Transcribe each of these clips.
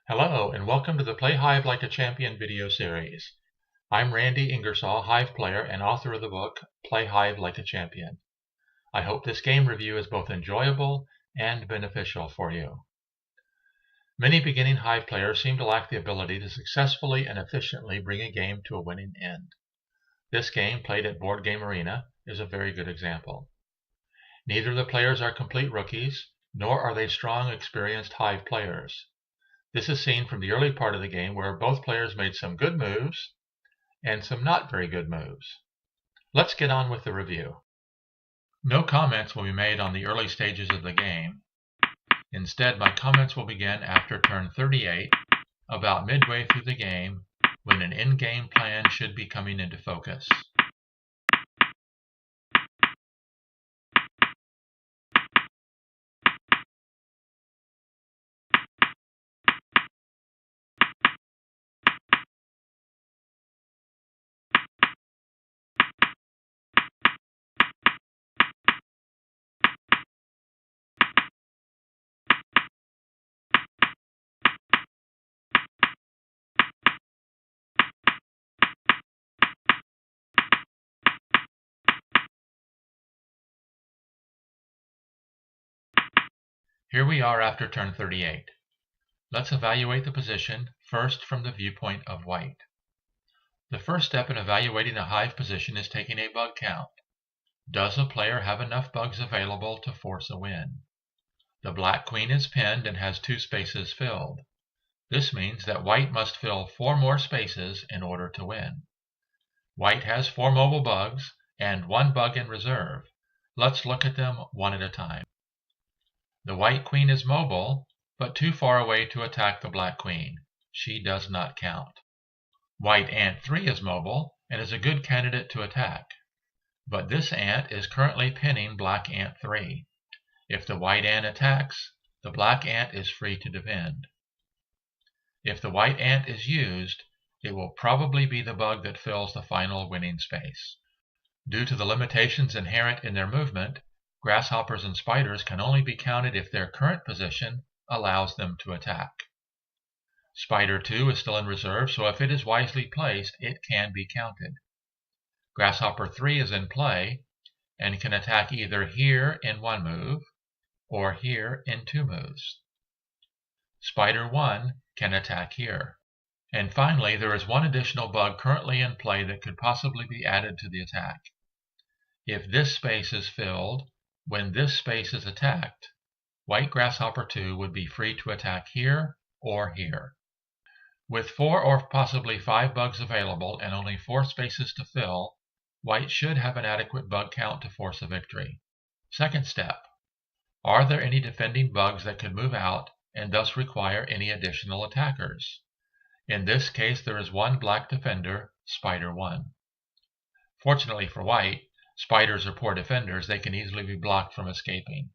Hello, and welcome to the Play Hive Like a Champion video series. I'm Randy Ingersoll, Hive player and author of the book Play Hive Like a Champion. I hope this game review is both enjoyable and beneficial for you. Many beginning Hive players seem to lack the ability to successfully and efficiently bring a game to a winning end. This game, played at Board Game Arena, is a very good example. Neither of the players are complete rookies, nor are they strong, experienced Hive players. This is seen from the early part of the game where both players made some good moves and some not very good moves. Let's get on with the review. No comments will be made on the early stages of the game. Instead, my comments will begin after turn 38, about midway through the game, when an in-game plan should be coming into focus. Here we are after turn 38. Let's evaluate the position first from the viewpoint of white. The first step in evaluating a hive position is taking a bug count. Does a player have enough bugs available to force a win? The black queen is pinned and has 2 spaces filled. This means that white must fill 4 more spaces in order to win. White has 4 mobile bugs and 1 bug in reserve. Let's look at them one at a time. The white queen is mobile, but too far away to attack the black queen. She does not count. White ant 3 is mobile and is a good candidate to attack. But this ant is currently pinning black ant 3. If the white ant attacks, the black ant is free to defend. If the white ant is used, it will probably be the bug that fills the final winning space. Due to the limitations inherent in their movement, grasshoppers and spiders can only be counted if their current position allows them to attack. Spider 2 is still in reserve, so if it is wisely placed, it can be counted. Grasshopper 3 is in play and can attack either here in 1 move or here in 2 moves. Spider 1 can attack here. And finally, there is one additional bug currently in play that could possibly be added to the attack. If this space is filled when this space is attacked, white grasshopper 2 would be free to attack here or here. With 4 or possibly 5 bugs available and only 4 spaces to fill, white should have an adequate bug count to force a victory. Second step. Are there any defending bugs that could move out and thus require any additional attackers? In this case, there is 1 black defender, Spider 1. Fortunately for white, spiders are poor defenders. They can easily be blocked from escaping.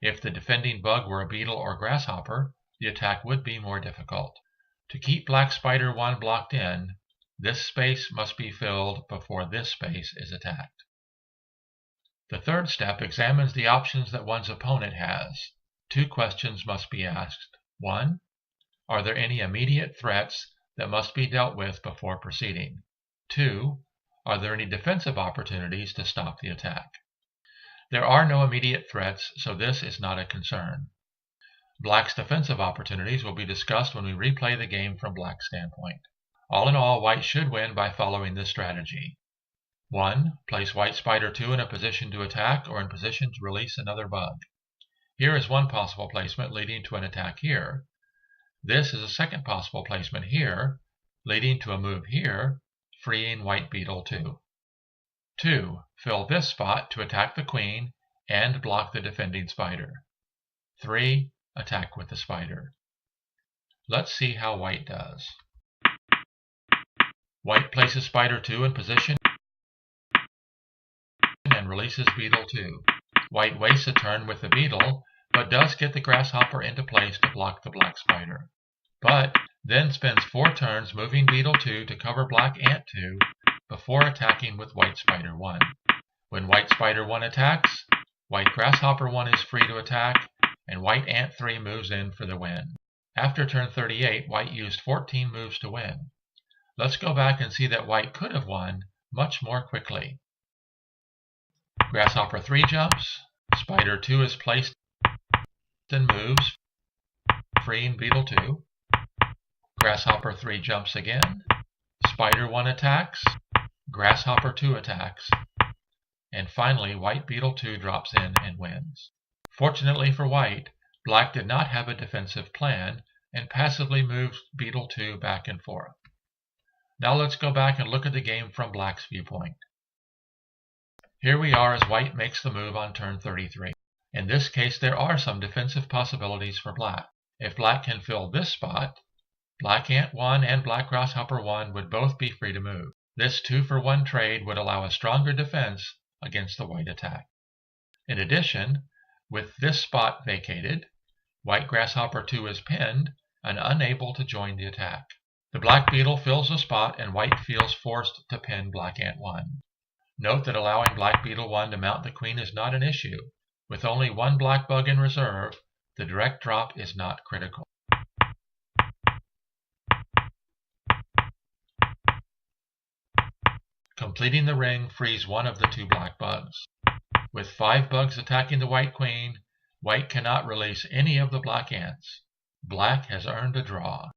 If the defending bug were a beetle or grasshopper, the attack would be more difficult. To keep black Spider 1 blocked in, this space must be filled before this space is attacked. The third step examines the options that one's opponent has. 2 questions must be asked. 1. Are there any immediate threats that must be dealt with before proceeding? 2. Are there any defensive opportunities to stop the attack? There are no immediate threats, so this is not a concern. Black's defensive opportunities will be discussed when we replay the game from Black's standpoint. All in all, white should win by following this strategy. 1. Place white Spider 2 in a position to attack or in position to release another bug. Here is one possible placement leading to an attack here. This is a second possible placement here, leading to a move here, freeing white beetle 2. 2. Fill this spot to attack the queen and block the defending spider. 3. Attack with the spider. Let's see how white does. White places Spider 2 in position and releases beetle 2. White wastes a turn with the beetle, but does get the grasshopper into place to block the black spider. But then spends 4 turns moving beetle 2 to cover black ant 2 before attacking with white Spider 1. When white Spider 1 attacks, white grasshopper 1 is free to attack, and white ant 3 moves in for the win. After turn 38, white used 14 moves to win. Let's go back and see that white could have won much more quickly. Grasshopper 3 jumps, spider 2 is placed and moves, freeing beetle 2. Grasshopper 3 jumps again, spider 1 attacks, grasshopper 2 attacks, and finally white beetle 2 drops in and wins. Fortunately for white, black did not have a defensive plan and passively moved beetle 2 back and forth. Now let's go back and look at the game from black's viewpoint. Here we are as white makes the move on turn 33. In this case, there are some defensive possibilities for black. If black can fill this spot, black ant 1 and black grasshopper 1 would both be free to move. This 2-for-1 trade would allow a stronger defense against the white attack. In addition, with this spot vacated, white grasshopper 2 is pinned and unable to join the attack. The black beetle fills the spot and white feels forced to pin black ant 1. Note that allowing black beetle 1 to mount the queen is not an issue. With only one black bug in reserve, the direct drop is not critical. Completing the ring frees one of the 2 black bugs. With 5 bugs attacking the white queen, white cannot release any of the black ants. Black has earned a draw.